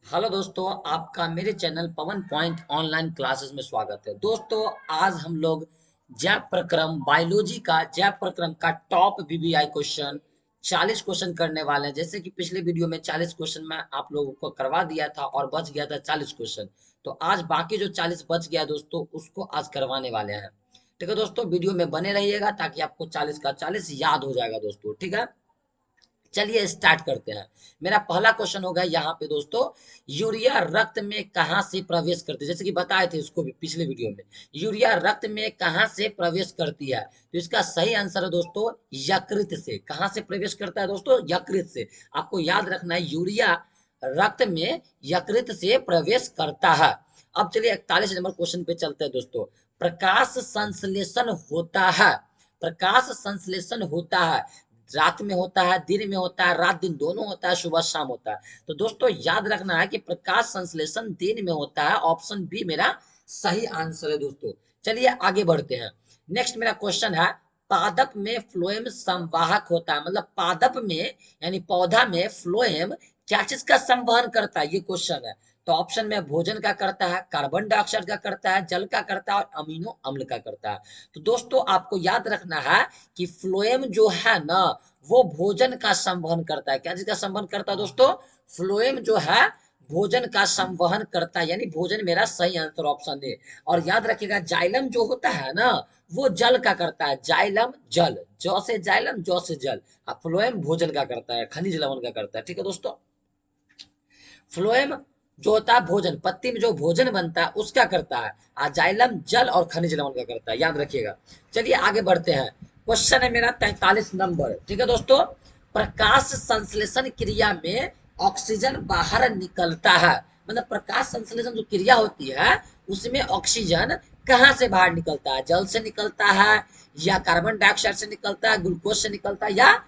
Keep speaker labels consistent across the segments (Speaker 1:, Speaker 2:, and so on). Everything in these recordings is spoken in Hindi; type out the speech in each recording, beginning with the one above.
Speaker 1: हेलो दोस्तों, आपका मेरे चैनल पवन पॉइंट ऑनलाइन क्लासेस में स्वागत है। दोस्तों, आज हम लोग जैव प्रक्रम बायोलॉजी का टॉप वीवीआई क्वेश्चन 40 क्वेश्चन करने वाले हैं। जैसे कि पिछले वीडियो में 40 क्वेश्चन मैं आप लोगों को करवा दिया था और बच गया था 40 क्वेश्चन। तो आज बाकी जो 40 बच गया दोस्तों, उसको आज करवाने वाले हैं। ठीक है दोस्तों, वीडियो में बने रहिएगा ताकि आपको 40 का 40 याद हो जाएगा दोस्तों। ठीक है, चलिए स्टार्ट करते हैं। मेरा पहला क्वेश्चन होगा यहाँ पे दोस्तों, यूरिया रक्त में कहाँ से प्रवेश करती है? जैसे कि बताए थे उसको भी पिछले वीडियो में, यूरिया रक्त में कहाँ से प्रवेश करती है? तो इसका सही आंसर है दोस्तों यकृत से। कहाँ से प्रवेश करता है दोस्तों? यकृत से। आपको याद रखना है, यूरिया रक्त में यकृत से प्रवेश करता है। अब चलिए 41 नंबर क्वेश्चन पे चलते हैं दोस्तों। प्रकाश संश्लेषण होता है, प्रकाश संश्लेषण होता है, रात में होता है, दिन में होता है, रात दिन दोनों होता है, सुबह शाम होता है। तो दोस्तों याद रखना है कि प्रकाश संश्लेषण दिन में होता है। ऑप्शन बी मेरा सही आंसर है दोस्तों। चलिए आगे बढ़ते हैं। नेक्स्ट मेरा क्वेश्चन है, पादप में फ्लोएम संवाहक होता है। मतलब पादप में यानी पौधा में फ्लोएम क्या चीज का संवहन करता है, ये क्वेश्चन है। तो ऑप्शन में भोजन का करता है, कार्बन डाइऑक्साइड का करता है, जल का करता है और अमीनो अम्ल का करता है। तो दोस्तों आपको याद रखना है कि फ्लोएम जो है ना, वो भोजन का संवहन करता है। क्या चीज का संवहन करता है दोस्तों? फ्लोएम जो है भोजन का संवहन करता है, यानी भोजन मेरा सही आंसर ऑप्शन है। और याद रखिएगा जाइलम जो होता है ना, वो जल का करता है। जाइलम जल, जौ से जाइलम, जौ से जल। और फ्लोएम भोजन का करता है, खनिज लवण का करता है। ठीक है दोस्तों, फ्लोएम जो होता है भोजन, पत्ती में जो भोजन बनता है उसका करता है। जाइलम जल और खनिज लवण का करता है, याद रखिएगा। चलिए आगे बढ़ते हैं। क्वेश्चन है मेरा 43 नंबर। ठीक है दोस्तों, प्रकाश संश्लेषण क्रिया में ऑक्सीजन बाहर निकलता है। मतलब प्रकाश संश्लेषण जो क्रिया होती है उसमें ऑक्सीजन कहाँ से बाहर निकलता है? जल से निकलता है, या कार्बन डाइऑक्साइड से निकलता है, ग्लूकोज से निकलता है, या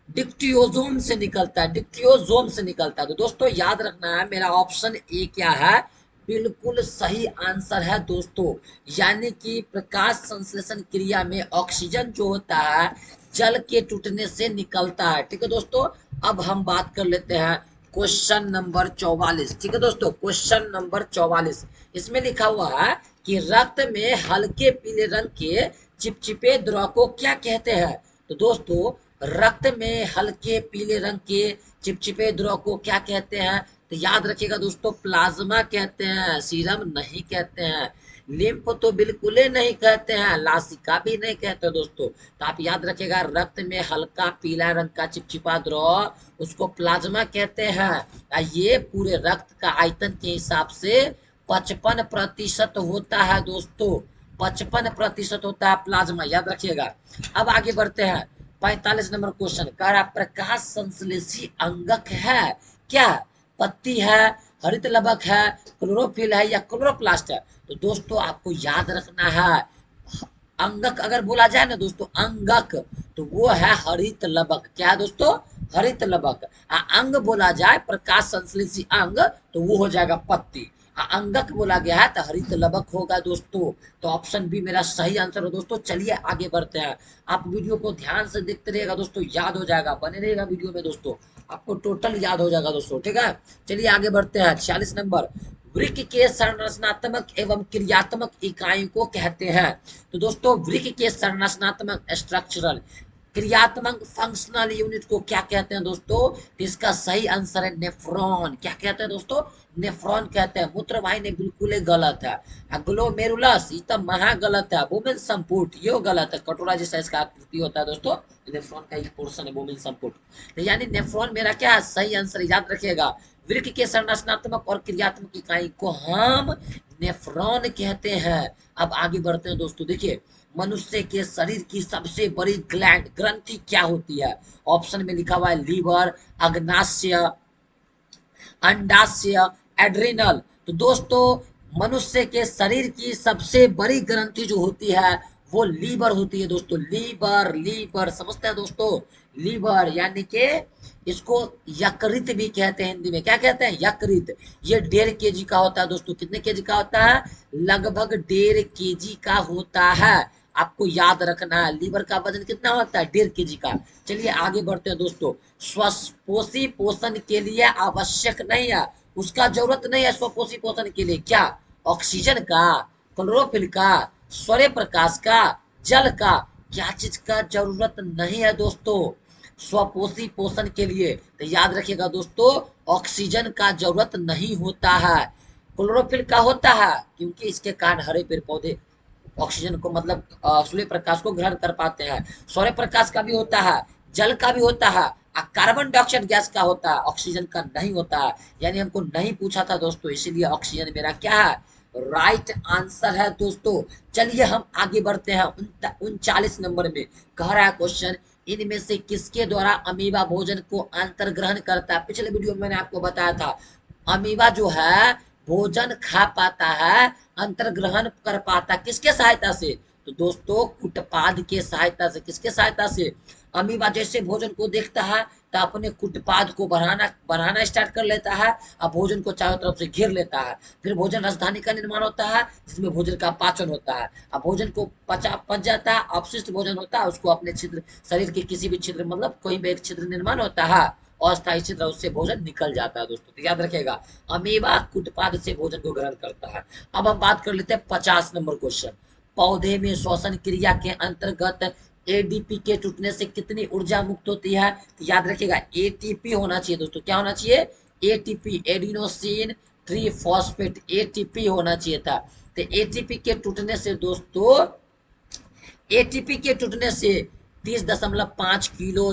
Speaker 1: डिक्टियोजोम से निकलता है? डिक्टियोजोम से निकलता है। तो दोस्तों याद रखना है, मेरा ऑप्शन ए क्या है? बिल्कुल सही आंसर है दोस्तों। यानी कि प्रकाश संश्लेषण क्रिया में ऑक्सीजन जो होता है जल के टूटने से निकलता है। ठीक है दोस्तों, अब हम बात कर लेते हैं क्वेश्चन नंबर 44। ठीक है दोस्तों, क्वेश्चन नंबर 44, इसमें लिखा हुआ है कि रक्त में हल्के पीले रंग के चिपचिपे द्रव को क्या कहते हैं? तो दोस्तों रक्त में हल्के पीले रंग के चिपचिपे द्रव को क्या कहते हैं? तो याद रखिएगा दोस्तों, प्लाज्मा कहते हैं, सीरम नहीं कहते हैं, लिम्फ तो बिल्कुल ही नहीं कहते हैं, लासिका भी नहीं कहते दोस्तों। तो आप याद रखिएगा, रक्त में हल्का पीला रंग का चिपचिपा द्रव उसको प्लाज्मा कहते हैं। ये पूरे रक्त का आयतन के हिसाब से 55% होता है दोस्तों। 55% होता है प्लाज्मा, याद रखिएगा। अब आगे बढ़ते हैं। 45 नंबर क्वेश्चन कह रहा, प्रकाश संश्लेषी अंगक है क्या? पत्ती है, हरित लवक है, क्लोरोफिल है, या क्लोरोप्लास्ट है? तो दोस्तों आपको याद रखना है, अंगक अगर बोला जाए ना दोस्तों, अंगक, तो वो है हरित लवक। क्या है दोस्तों? हरित लवक। अंग बोला जाए प्रकाश संश्लेषी अंग, तो वो हो जाएगा पत्ती। अंगक बोला गया है तो हरित लवक होगा दोस्तों। तो ऑप्शन बी मेरा सही आंसर है दोस्तों। चलिए आगे बढ़ते हैं। आप वीडियो को ध्यान से देखते रहिएगा दोस्तों, याद हो जाएगा, बने रहेगा वीडियो में दोस्तों, आपको टोटल याद हो जाएगा दोस्तों। ठीक है, चलिए आगे बढ़ते हैं। 46 नंबर, वृक्क के संरचनात्मक एवं क्रियात्मक इकाई को कहते हैं। तो दोस्तों वृक्क के संरचनात्मक स्ट्रक्चरल, क्रियात्मक फंक्शनल यूनिट को क्या कहते हैं दोस्तों? तो इसका सही आंसर है नेफ्रॉन। क्या कहते हैं दोस्तों? नेफ्रॉन कहते हैं। मूत्रवाहिनी बिल्कुल ही गलत है। ग्लोमेरुलस ये तो महा गलत है। वुमेन संपुट ये गलत है। कटोरा जैसा इसका आकृति होता है दोस्तों, नेफ्रॉन का एक पोर्शन है वुमेन संपुट। तो यानी नेफ्रॉन मेरा क्या है? सही आंसर, याद रखिएगा। वृक्क के संरचनात्मक और क्रियात्मक इकाई को हम नेफ्रॉन कहते हैं। अब आगे बढ़ते हैं दोस्तों। देखिए, मनुष्य के शरीर की सबसे बड़ी ग्लैंड ग्रंथि क्या होती है? ऑप्शन में लिखा हुआ है लीवर, अग्नाशय, अंडाशय, एड्रिनल। तो दोस्तों मनुष्य के शरीर की सबसे बड़ी ग्रंथि जो होती है वो लीवर होती है दोस्तों। लीवर, लीवर समझते हैं दोस्तों? लीवर यानी कि इसको यकृत भी कहते हैं। हिंदी में क्या कहते हैं? यकृत। ये 1.5 kg का होता है दोस्तों। कितने केजी का होता है? लगभग 1.5 kg का होता है। आपको याद रखना है, लीवर का वजन कितना होता है? 1.5 kg का। चलिए आगे बढ़ते हैं दोस्तों। स्वस्थ पोषी पोषण के लिए आवश्यक नहीं है, उसका जरूरत नहीं है स्वपोषी पोषण के लिए। क्या? ऑक्सीजन का, क्लोरोफिल का, सूर्य प्रकाश का, जल का, क्या चीज का जरूरत नहीं है दोस्तों स्वपोषी पोषण के लिए? तो याद रखिएगा दोस्तों, ऑक्सीजन का जरूरत नहीं होता है। क्लोरोफिल का होता है, क्योंकि इसके कारण हरे पेड़ पौधे ऑक्सीजन को मतलब सूर्य प्रकाश को ग्रहण कर पाते हैं। सूर्य प्रकाश का भी होता है, जल का भी होता है, और कार्बन डाइऑक्साइड गैस का होता है, ऑक्सीजन का नहीं होता है। यानी हमको नहीं पूछा था दोस्तों, इसीलिए ऑक्सीजन मेरा क्या है? राइट आंसर है दोस्तों। चलिए हम आगे बढ़ते हैं 39 नंबर में। कह रहा है क्वेश्चन, इनमें से किसके द्वारा अमीबा भोजन को अंतर्ग्रहण करता है? पिछले वीडियो में मैंने आपको बताया था, अमीबा जो है भोजन खा पाता है, अंतर्ग्रहण कर पाता है, किसके सहायता से? तो दोस्तों कुटपाद के सहायता से। किसके सहायता से? अमीबा जैसे भोजन को देखता है तो अपने कुटपाद को बढ़ाना बढ़ाना स्टार्ट कर लेता है और भोजन को चारों तरफ से घेर लेता है। फिर भोजन राजधानी का निर्माण होता है, जिसमें भोजन का पाचन होता है। अब भोजन को पच जाता है, अपशिष्ट भोजन होता है, उसको अपने छिद्र, शरीर के किसी भी छिद्र मतलब कोई भी एक छिद्र निर्माण होता है, अस्थायी छिद्र, उससे भोजन निकल जाता है दोस्तों। तो याद रखेगा, अमीबा कुटपाद से भोजन को ग्रहण करता है। अब हम बात कर लेते हैं 50 नंबर क्वेश्चन। पौधे में श्वसन क्रिया के अंतर्गत एडीपी के टूटने से कितनी ऊर्जा मुक्त होती है? तो याद रखिएगा, एटीपी होना चाहिए दोस्तों। क्या होना चाहिए? ATP, adenosine tree phosphate, ATP होना चाहिए था। तो एटीपी के टूटने से दोस्तों, एटीपी के टूटने से 30.5 किलो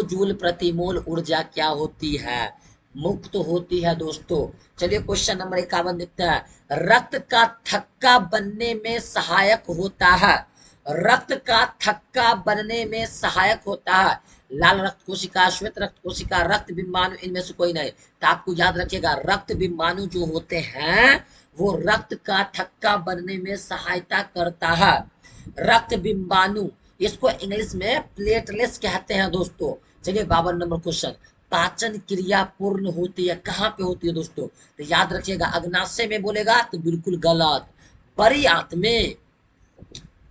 Speaker 1: जूल प्रति मोल ऊर्जा क्या होती है? मुक्त होती है दोस्तों। चलिए क्वेश्चन नंबर 51 देखते हैं। रक्त का थक्का बनने में सहायक होता है। रक्त का थक्का बनने में सहायक होता है लाल रक्त कोशिका, श्वेत रक्त कोशिका, रक्त बिंबाणु, इनमें से कोई नहीं। तो आपको याद रखिएगा, रक्त बिंबाणु जो होते हैं वो रक्त का थक्का बनने में सहायता करता है। रक्त बिंबाणु, इसको इंग्लिश में प्लेटलेट्स कहते हैं दोस्तों। चलिए 52 नंबर क्वेश्चन। पाचन क्रिया पूर्ण होती है, कहाँ पे होती है दोस्तों? तो याद रखिएगा, अग्नाशय में बोलेगा तो बिल्कुल गलत। बड़ी आंत में,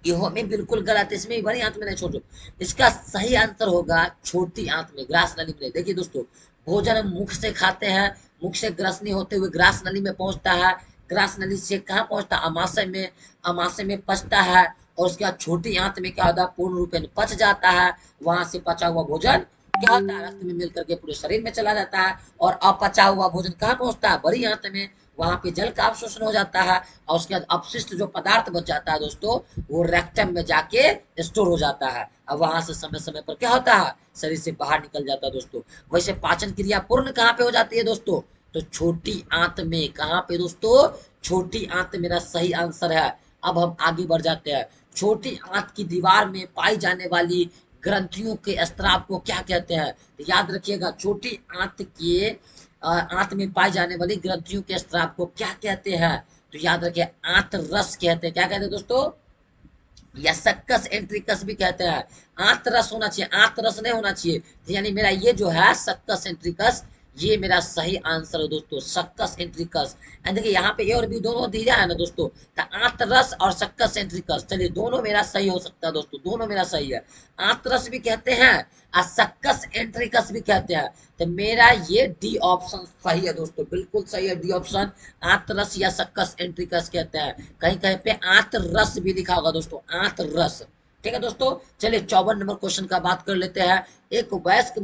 Speaker 1: यह में बिल्कुल गलत, इसमें बड़ी आंत में नहीं, छोटो। इसका सही आंसर होगा छोटी आंत में, ग्रास नली में। देखिए दोस्तों, भोजन हम मुख से खाते हैं, मुख से ग्रसनी होते हुए ग्रास नली में पहुंचता है, ग्रास नली से कहाँ पहुंचता है? अमाशय में, अमाशय में पचता है, और उसके बाद छोटी आंत में क्या होता है? पूर्ण रूप में पच जाता है। वहां से पचा हुआ भोजन क्या होता है? रक्त में मिल करके पूरे शरीर में चला जाता है। और अपचा हुआ भोजन कहाँ पहुंचता है? बड़ी आंत में, वहां पे जल का अवशोषण हो जाता है, और उसके बाद अपशिष्ट जो पदार्थ बच जाता है दोस्तों, वो रेक्टम में जाके स्टोर हो जाता है। अब वहां से समय समय पर क्या होता है? शरीर से बाहर निकल जाता है दोस्तों। वैसे पाचन क्रिया पूर्ण कहाँ पे हो जाती है दोस्तों? तो छोटी आंत में। कहाँ पे दोस्तों? छोटी आंत मेरा सही आंसर है। अब हम आगे बढ़ जाते हैं। छोटी आंत की दीवार में पाई जाने वाली ग्रंथियों के स्त्राव को क्या कहते हैं? तो याद रखिएगा, छोटी आंत के आंत में पाई जाने वाली ग्रंथियों के स्त्राव को क्या कहते हैं? तो याद रखिए, आंत रस कहते हैं। क्या कहते हैं दोस्तों? या सक्कस एंट्रिकस भी कहते हैं। आंत रस होना चाहिए, आंत रस नहीं होना चाहिए। यानी मेरा ये जो है सक्कस एंट्रिकस, ये मेरा सही आंसर है दोस्तों, सक्कस एंट्रिकस। एंड देखिए यहाँ पे ए और बी दोनों दिया है ना दोस्तों, तो आंत रस और सक्कस एंट्रिकस, चलिए दोनों मेरा सही हो सकता है दोस्तों, दोनों मेरा सही है। आंत रस भी कहते हैं और सक्कस एंट्रिकस भी कहते हैं। तो मेरा ये डी ऑप्शन सही है दोस्तों, बिल्कुल सही है डी ऑप्शन। आंत रस या सक्कस एंट्रिकस कहते हैं। कहीं कहीं पे आंत रस भी लिखा होगा दोस्तों, आंत रस। ठीक है दोस्तों, चलिए 54 नंबर क्वेश्चन का बात कर लेते हैं। एक वयस्क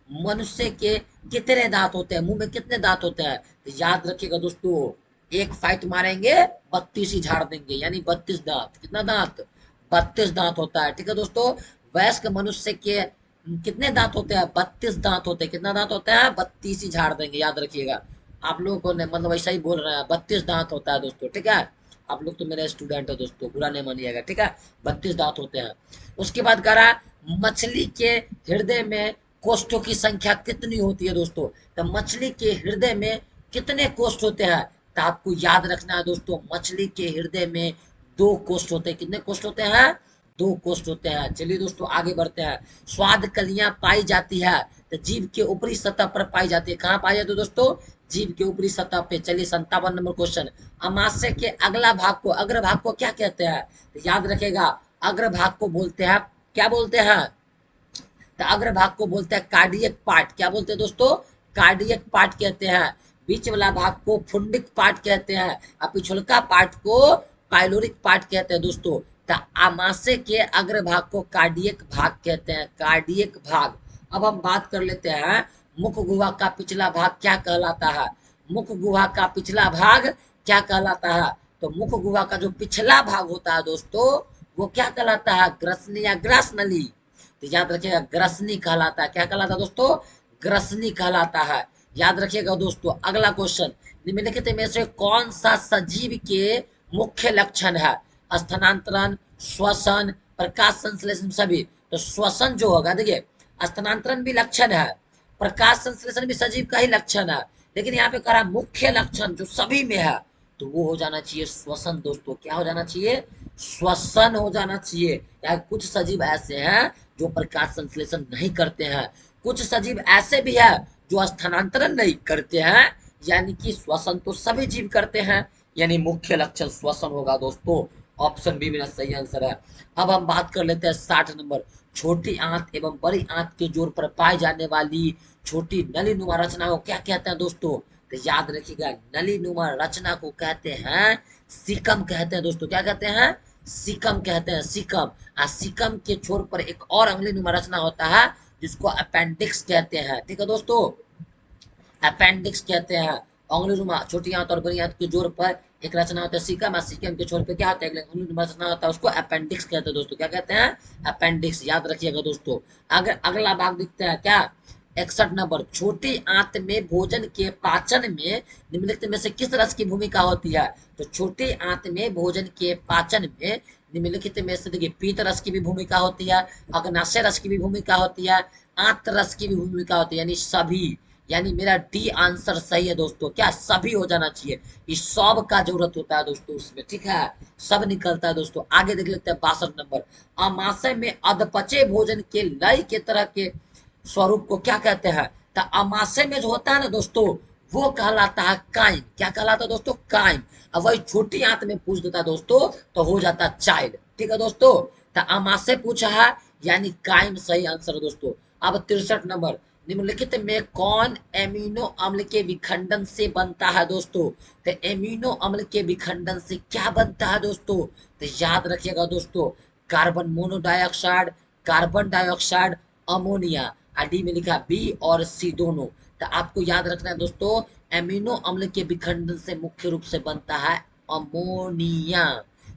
Speaker 1: मनुष्य के कितने दांत होते हैं? मुंह में कितने दांत होते हैं? तो याद रखिएगा दोस्तों, एक फाइट मारेंगे 32 ही झाड़ देंगे, यानी 32 दांत। कितना दांत? 32 दांत होता है। ठीक है दोस्तों, वयस्क मनुष्य के कितने दांत होते हैं? 32 दांत होते हैं। कितना दांत होता है? 32 ही झाड़ देंगे, याद रखिएगा। आप लोगों को मतलब ऐसा ही बोल रहे हैं, 32 दांत होता है दोस्तों। ठीक है, आप लोग तो मेरे स्टूडेंट है दोस्तों, बुरा नहीं मानिएगा। ठीक है, 32 दांत होते हैं। उसके बाद कह रहा, मछली के हृदय में कोष्ठों की संख्या कितनी होती है दोस्तों? तो मछली के हृदय में कितने कोष्ठ होते हैं? तो आपको याद रखना है दोस्तों, मछली के हृदय में 2 कोष्ठ होते हैं। कितने कोष्ठ होते हैं? 2 कोष्ठ होते हैं। चलिए दोस्तों आगे बढ़ते हैं। स्वाद कलियां पाई जाती है तो जीभ के ऊपरी सतह पर पाई जाती है। कहाँ पाई जाती है दोस्तों? जीभ के ऊपरी सतह पे। चलिए 57 नंबर क्वेश्चन। अमाशय के अगला भाग को, अग्र भाग को क्या कहते हैं? तो याद रखेगा, अग्र भाग को बोलते हैं, क्या बोलते हैं? तो अग्र भाग को बोलते हैं कार्डियक पार्ट। क्या बोलते हैं दोस्तों? कार्डियक पार्ट कहते हैं, बीच वाला भाग को फुंडिक पार्ट कहते हैं और पिछुलका पार्ट को पाइलोरिक पार्ट कहते हैं दोस्तों। तो आमाशय के अग्र भाग को कार्डियक भाग कहते हैं, कार्डियक भाग। अब हम बात कर लेते हैं मुख गुहा का पिछला भाग क्या कहलाता है। मुख गुहा का पिछला भाग क्या कहलाता है? तो मुख गुहा का जो पिछला भाग होता है दोस्तों वो क्या कहलाता है? ग्रसनी या ग्रास नली। तो याद रखिएगा ग्रसनी कहलाता है। क्या कहलाता है दोस्तों? ग्रसनी कहलाता है। याद रखिएगा दोस्तों। अगला क्वेश्चन, निम्नलिखित में से कौन सा सजीव के मुख्य लक्षण है? स्थानांतरण, श्वसन, प्रकाश संश्लेषण सभी। तो श्वसन जो होगा, देखिए स्थानांतरण भी लक्षण है, प्रकाश संश्लेषण भी सजीव का ही लक्षण है, लेकिन यहाँ पे कहा मुख्य लक्षण जो सभी में है तो वो हो जाना चाहिए श्वसन दोस्तों। क्या हो जाना चाहिए? श्वसन हो जाना चाहिए। या कुछ सजीव ऐसे हैं जो प्रकाश संश्लेषण नहीं करते हैं, कुछ सजीव ऐसे भी है जो स्थानांतरण नहीं करते हैं, यानी कि श्वसन तो सभी जीव करते हैं, यानी मुख्य लक्षण श्वसन होगा दोस्तों। ऑप्शन बी मेरा सही आंसर है। अब हम बात कर लेते हैं 60 नंबर, छोटी आंत एवं बड़ी आंत के जोड़ पर पाई जाने वाली छोटी नली नुमा रचना को क्या कहते हैं दोस्तों? तो याद रखिएगा नली नुमा रचना को कहते हैं सिकम कहते हैं दोस्तों। क्या कहते हैं? सिकम कहते हैं, सिकम। सिकम के छोर पर एक और अंगुली नुमा रचना होता है जिसको अपेंडिक्स कहते हैं। ठीक है दोस्तों, अपेंडिक्स कहते हैं। अंगुली नुमा छोटी आंत और बड़ी आंत के जोड़ पर एक रचना होता है सिकम, और सिकम के छोर पे क्या होता है? अंगुली नुमा रचना होता है, उसको अपेंडिक्स कहते हैं दोस्तों। क्या कहते हैं? अपेंडिक्स। याद रखिएगा दोस्तों। अगर अगला भाग दिखता है क्या? 61 नंबर, छोटी आंत में भोजन के पाचन में निम्नलिखित में से किस रस की भूमिका होती है? तो छोटी आंत में भोजन के पाचन में निम्नलिखित में से देखिए पीत रस की भी भूमिका होती है, अग्नाशय रस की भी भूमिका होती है, आंत रस की भी भूमिका होती है, यानी सभी। यानी मेरा डी आंसर सही है दोस्तों। क्या? सभी हो जाना चाहिए। इस सब का जरूरत होता है दोस्तों उसमें। ठीक है, सब निकलता है दोस्तों। आगे देख लेते हैं 62 नंबर, अमाशय में अधपचे भोजन के लय के तरह के स्वरूप को क्या कहते हैं? तो अमाशय में जो होता है ना दोस्तों वो कहलाता है काइम। क्या कहलाता है दोस्तों? काइम। अब वही छोटी आंत में पूछ देता दोस्तों तो हो जाता चाइल्ड। ठीक है दोस्तों, तो अमाशय पूछा है यानी काइम सही आंसर है दोस्तों। अब 63 नंबर, निम्नलिखित में कौन एमिनो अम्ल के विखंडन से बनता है दोस्तों? तो एमिनो अम्ल के विखंडन से क्या बनता है दोस्तों? तो याद रखिएगा दोस्तों, carbon monodioxide, carbon dioxide, ammonia. D में लिखा बी और सी दोनों। तो आपको याद रखना है दोस्तों, एमिनो अम्ल के विखंडन से मुख्य रूप से बनता है अमोनिया।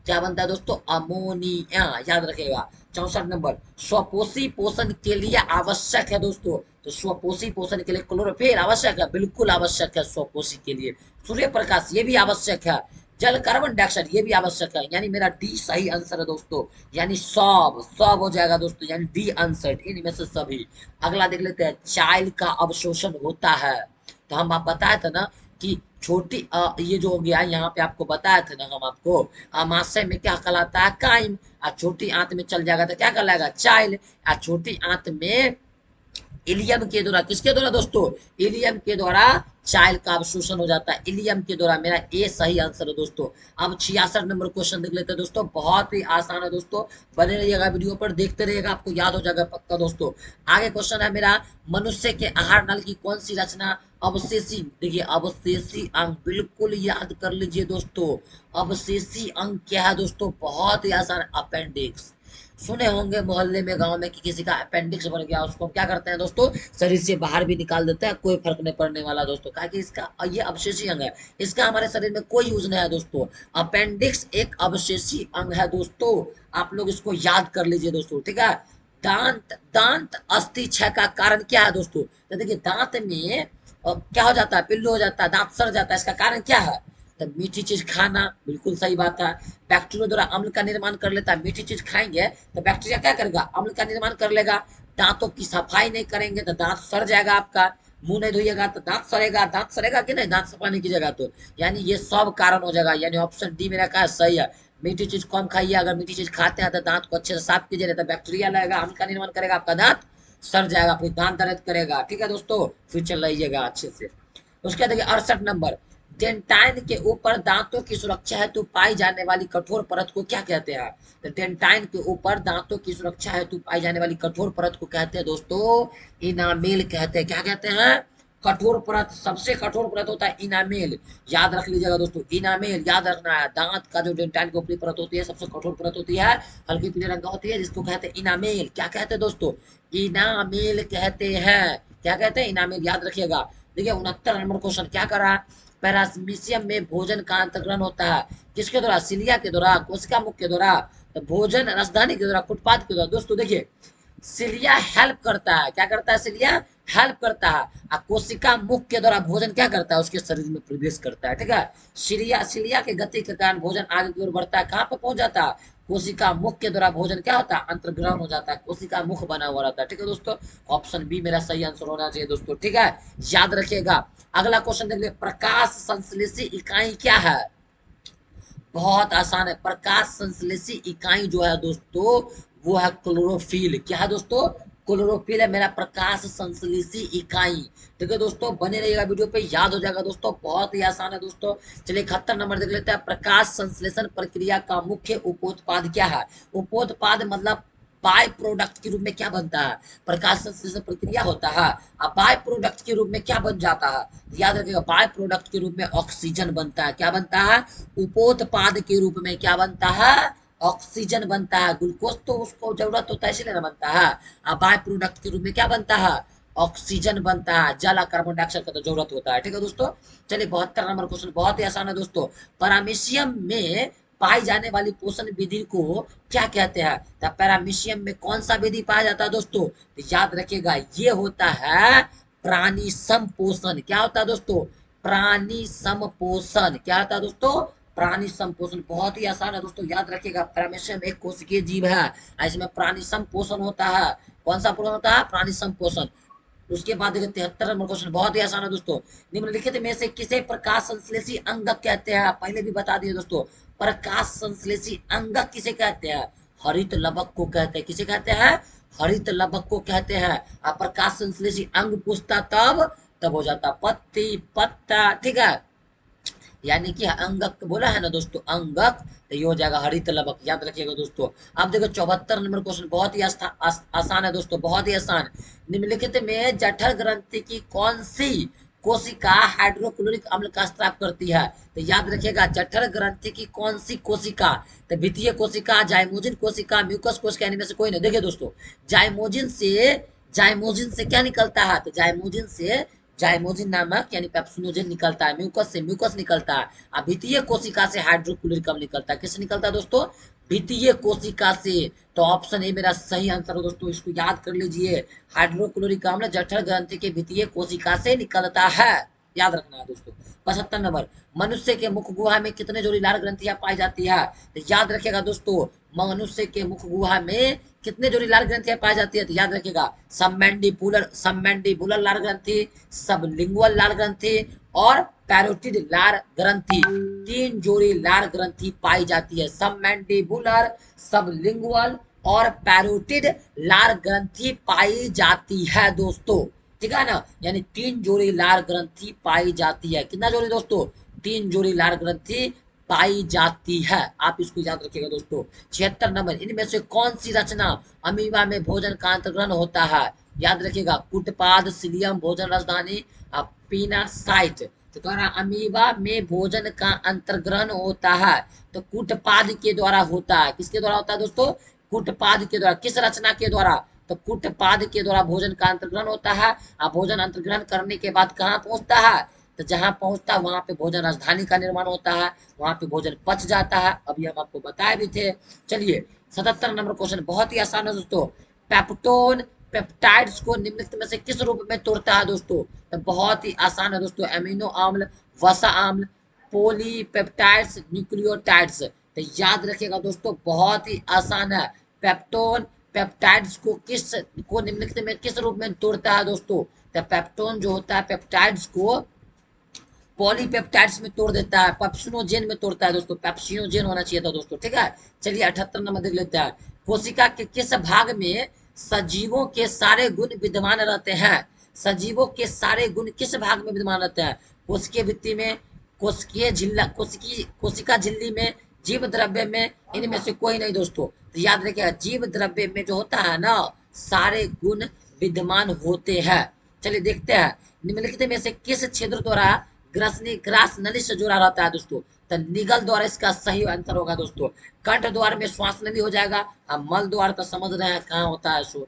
Speaker 1: क्या बनता है दोस्तों? अमोनिया। याद रखेगा। 64 नंबर, स्वपोषी पोषण के लिए आवश्यक है दोस्तों। तो स्वपोषी पोषण के लिए क्लोरोफिल आवश्यक है, बिल्कुल आवश्यक है स्वपोषी के लिए। सूर्य प्रकाश ये भी आवश्यक है, जल कार्बन डाइऑक्साइड ये भी आवश्यक है, यानी मेरा डी सही आंसर है दोस्तों। यानी सब सब हो जाएगा दोस्तों, यानी डी आंसर इनमें से सभी। अगला देख लेते हैं, चाइल्ड का अवशोषण होता है। तो हम आप बताए थे ना कि छोटी ये जो हो गया यहाँ पे आपको बताया थे ना हम आपको, अमाशय में क्या कहलाता है? काइम। छोटी आंत में चल जाएगा तो क्या कहलाएगा? चाइल्ड। छोटी आंत में इलियम के द्वारा, किसके द्वारा दोस्तों? इलियम के द्वारा चाइल्ड का अवशोषण हो जाता है, इलियम के द्वारा। मेरा ए सही आंसर है दोस्तों। अब 66 नंबर क्वेश्चन देख लेते हैं दोस्तों, बहुत ही आसान है दोस्तों, बने रहिएगा वीडियो पर, देखते रहिएगा, आपको याद हो जाएगा पक्का दोस्तों। आगे क्वेश्चन है मेरा, मनुष्य के आहार नल की कौन सी रचना अवशेषी, देखिए अवशेषी अंग, बिल्कुल याद कर लीजिए दोस्तों। अवशेषी अंग क्या है दोस्तों? बहुत ही आसान, अपेंडिक्स। सुने होंगे मोहल्ले में, गांव में कि किसी का अपेंडिक्स बन गया, उसको क्या करते हैं दोस्तों? शरीर से बाहर भी निकाल देते हैं, कोई फर्क नहीं पड़ने वाला दोस्तों, क्या कि इसका ये अवशेषी अंग है, इसका हमारे शरीर में कोई यूज नहीं है दोस्तों। अपेंडिक्स एक अवशेषी अंग है दोस्तों, आप लोग इसको याद कर लीजिए दोस्तों। ठीक है, दांत दांत अस्थि क्षय का कारण क्या है दोस्तों? तो देखिए दांत में क्या हो जाता है? पिल्लू हो जाता है, दांत सड़ जाता है, इसका कारण क्या है? तो मीठी चीज खाना, बिल्कुल सही बात है। बैक्टीरिया द्वारा अम्ल का निर्माण कर लेता है, मीठी चीज खाएंगे तो बैक्टीरिया क्या करेगा? अम्ल का निर्माण कर लेगा। दांतों की सफाई नहीं करेंगे तो दांत सड़ जाएगा आपका, मुंह नहीं धोइएगा तो दांत सड़ेगा, दांत सड़ेगा कि नहीं? दांत सफा नहीं कीजिएगा तो, यानी ये सब कारण हो जाएगा, यानी ऑप्शन डी मेरा क्या सही है। मीठी चीज कम खाइए, अगर मीठी चीज खाते हैं तो दांत को अच्छे से साफ कीजिए, नहीं तो बैक्टीरिया लगेगा, अम्ल का निर्माण करेगा, आपका दांत सड़ जाएगा, फिर दांत दर्द करेगा। ठीक है दोस्तों, फिर चल रहिएगा अच्छे से। उसके देखिए 68 नंबर, डेंटाइन के ऊपर दांतों की सुरक्षा हेतु पाई जाने वाली कठोर परत को क्या कहते हैं? तो डेंटाइन के ऊपर दांतों की सुरक्षा हेतु पाई जाने वाली कठोर परत को कहते हैं दोस्तों इनामेल कहते हैं। क्या कहते हैं? कठोर परत, सबसे कठोर परत होता है इनामेल, याद रख लीजिएगा दोस्तों, इनामेल याद रखना है। दांत का जो डेंटाइल की ऊपरी परत होती है सबसे कठोर परत होती है, हल्की पीले रंग का होती है, जिसको कहते हैं इनामेल। क्या कहते हैं दोस्तों? इनामेल कहते हैं। क्या कहते हैं? इनामेल, याद रखिएगा। देखिए 69 नंबर क्वेश्चन क्या करा, पैरामीशियम में भोजन का अंतर्ग्रहण होता है किसके द्वारा? सिलिया के द्वारा, कोशिका मुख के द्वारा, तो भोजन राजधानी के द्वारा, कुटपाद के द्वारा। दोस्तों देखिए सिलिया हेल्प करता है, क्या करता है? सिलिया हेल्प करता है, और कोशिका मुख के द्वारा भोजन क्या करता है? उसके शरीर में प्रवेश करता है, ठीक है। सिलिया सिलिया के गति के कारण भोजन आगे की ओर बढ़ता है, कहाँ पर पहुंच जाता है? कोशिका मुख के द्वारा भोजन क्या होता है? अंतर्ग्रहण हो जाता है, कोशिका मुख बना हुआ रहता है, ठीक है दोस्तों। ऑप्शन बी मेरा सही आंसर होना चाहिए दोस्तों, ठीक है, याद रखिएगा। अगला क्वेश्चन देख लीजिए, प्रकाश संश्लेषी इकाई क्या है? बहुत आसान है, प्रकाश संश्लेषी इकाई जो है दोस्तों वो है क्लोरोफिल। क्या है दोस्तों? क्लोरोफिल है मेरा प्रकाश संश्लेषी इकाई, ठीक है दोस्तों। बने रहिएगा वीडियो पे, याद हो जाएगा दोस्तों, बहुत ही आसान है दोस्तों। चलिए 71 नंबर देख लेते हैं, प्रकाश संश्लेषण प्रक्रिया का मुख्य उपोत्पाद क्या है? उपोत्पाद मतलब बाय प्रोडक्ट के रूप में क्या बनता है? प्रकाश संश्लेषण प्रक्रिया होता है, अब बाय प्रोडक्ट के रूप में क्या बन जाता है? याद रखिएगा, बाय प्रोडक्ट के रूप में ऑक्सीजन बनता है। क्या बनता है? उपोत्पाद के रूप में क्या बनता है? ऑक्सीजन बनता है। ग्लूकोज तो उसको जरूरत होता है इसलिए ना बनता है, अब बाय प्रोडक्ट के रूप में क्या बनता है? ऑक्सीजन बनता है। जल और कार्बन डाइऑक्साइड का तो जरूरत होता है, ठीक है दोस्तों। चलिए 72 नंबर क्वेश्चन बहुत ही आसान है दोस्तों, पैरामीशियम में पाई जाने वाली पोषण विधि को क्या कहते हैं? तो पैरामीशियम में कौन सा विधि पाया जाता है दोस्तों? तो याद रखिएगा ये होता है प्राणी संपोषण। क्या होता है दोस्तों? प्राणी संपोषण। क्या होता है दोस्तों? प्राणी संपोषण। बहुत ही आसान है दोस्तों, याद रखिएगा। पैरामीशियम एक कोशिकीय जीव है, इसमें प्राणी संपोषण होता है। कौन सा पोषण होता है? प्राणी संपोषण। उसके बाद देखिए 73 नंबर क्वेश्चन बहुत ही आसान है दोस्तों, निम्नलिखित में से किसे प्रकाश संश्लेषी अंगक कहते हैं? पहले भी बता दिए दोस्तों, प्रकाश संश्लेषी अंगक किसे कहते हैं? हरित लवक को कहते हैं। किसे कहते हैं? हरित लवक को कहते हैं। आप प्रकाश संश्लेषी अंग पूछता तब तब हो जाता पत्ती पत्ता, ठीक है, यानी कि अंगक बोला है ना दोस्तों, अंगक, तो ये हो जाएगा हरित लवक, याद रखिएगा दोस्तों। अब देखो 74 नंबर क्वेश्चन बहुत ही आसान है दोस्तों, बहुत ही आसान। निम्नलिखित में जठर ग्रंथि की कौन सी कोशिका हाइड्रोक्लोरिक अम्ल का स्राव करती है? तो याद रखिएगा, जठर ग्रंथि की कौन सी कोशिका? तो वित्तीय कोशिका, जाइमोजिन कोशिका, म्यूकस कोशिका, इनमें से कोई नहीं। देखिए दोस्तों, जाइमोजिन से क्या निकलता है? तो जाइमोजिन से जाइमोजिन नामक यानी पेप्सिनोजेन निकलता है, म्यूकस से म्यूकस निकलता है, और वित्तीय कोशिका से हाइड्रोक्लोरिक अम्ल निकलता है। किससे निकलता है दोस्तों? वित्तीय कोशिका से। तो ऑप्शन ए मेरा सही आंसर है दोस्तों, इसको याद कर लीजिए, हाइड्रोक्लोरिक अम्ल जठर ग्रंथि के वित्तीय कोशिका से निकलता है, याद रखना है दोस्तों। 75 नंबर, मनुष्य के मुख गुहा में कितने जोड़ी लाल ग्रंथियां पाई जाती है? तो याद रखिएगा दोस्तों, मनुष्य के मुख गुहा में कितने जोड़ी लाल ग्रंथियां पाई जाती है? तो याद रखिएगा, सबमैंडिबुलर लाल ग्रंथि, सबलिंगुअल लाल ग्रंथि और पैरोटिड लाल ग्रंथि, तीन जोड़ी लाल ग्रंथि पाई जाती है। सबमैंडिबुलर, सबलिंगुअल और पैरोटिड लाल ग्रंथि पाई जाती है दोस्तों, ठीक है ना, यानी तीन जोड़ी लाल ग्रंथि पाई जाती है। कितना जोड़ी दोस्तों? तीन जोड़ी लाल ग्रंथि पाई जाती है, आप इसको याद रखिएगा दोस्तों। 76 नंबर, इनमें से कौन सी रचना अमीबा में भोजन का अंतर्ग्रहण होता है? याद रखिएगा, कुटपाद, सिलियम, भोजन राजधानी, पीनासाइट। तो कह रहा अमीबा में भोजन का अंतर्ग्रहण होता है, तो कुटपाद के द्वारा होता है। किसके द्वारा होता है दोस्तों? कुटपाद के द्वारा। किस रचना के द्वारा? तो कुटपाद के द्वारा भोजन का अंतर्ग्रहण होता है, और भोजन अंतर्ग्रहण करने के बाद कहाँ पहुंचता है? तो जहां पहुंचता है वहां पे भोजन राजधानी का निर्माण होता है, वहां पे भोजन पच जाता है, अभी हम आपको बताए भी थे। चलिए 77 नंबर क्वेश्चन बहुत ही आसान है दोस्तों, पेप्टोन पेप्टाइड्स को निम्नलिखित में से किस रूप में तोड़ता है दोस्तों? तो बहुत ही आसान है दोस्तों, एमिनो अम्ल, वसा अम्ल, पॉलीपेप्टाइड्स, न्यूक्लियोटाइड्स। तो याद रखिएगा दोस्तों, बहुत ही आसान है। पेप्टोन पेप्टाइड्स को निम्नलिखित में किस रूप में तोड़ता है दोस्तों? तो पेप्टोन जो होता है पेप्टाइड्स को पॉलीपेप्टाइड्स में तोड़ देता है, पेप्सिनोजेन में तोड़ता है दोस्तों, पेप्सिनोजेन होना चाहिए था दोस्तों, ठीक है। चलिए 78 नंबर देख लेते हैं, कोशिका के किस भाग में सजीवों के सारे गुण विद्यमान रहते हैं? सजीवों के सारे गुण किस भाग में विद्यमान रहते हैं? कोशिकीय भित्ति में, कोशिकीय झिल्ला, कोशिका झिल्ली में, जीव द्रव्य में, इनमें से कोई नहीं दोस्तों। तो याद रखिएगा, जीव द्रव्य में जो होता है ना, सारे गुण विद्यमान होते हैं। चलिए देखते हैं, निम्नलिखित में से किस छिद्र द्वारा ग्रसनी ग्रास नली से जुड़ा रहता है दोस्तों? तो निगल द्वार इसका सही आंसर होगा दोस्तों। कंठ द्वार में श्वास नली हो जाएगा। अब मल द्वार तो समझ रहे हैं कहाँ होता है सो।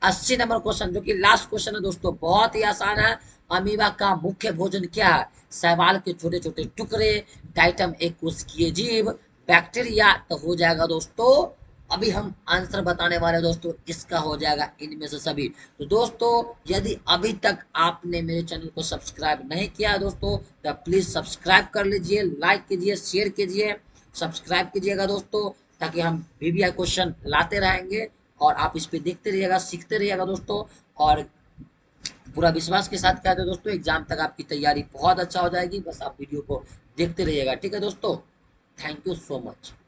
Speaker 1: 80 नंबर क्वेश्चन जो कि लास्ट क्वेश्चन है दोस्तों, बहुत ही आसान है। अमीबा का मुख्य भोजन क्या है? शैवाल के छोटे छोटे टुकड़े, डाइटम एक कोशिकीय जीव, बैक्टीरिया। तो हो जाएगा दोस्तों, अभी हम आंसर बताने वाले हैं दोस्तों, इसका हो जाएगा इनमें से सभी। तो दोस्तों यदि अभी तक आपने मेरे चैनल को सब्सक्राइब नहीं किया है दोस्तों, तो प्लीज सब्सक्राइब कर लीजिए, लाइक कीजिए, शेयर कीजिए, सब्सक्राइब कीजिएगा दोस्तों, ताकि हम वीवीआई क्वेश्चन लाते रहेंगे और आप इस पे देखते रहिएगा, सीखते रहिएगा दोस्तों। और पूरा विश्वास के साथ कहते हैं दोस्तों, एग्जाम तक आपकी तैयारी बहुत अच्छा हो जाएगी। बस आप वीडियो को देखते रहिएगा, ठीक है दोस्तों। Thank you so much.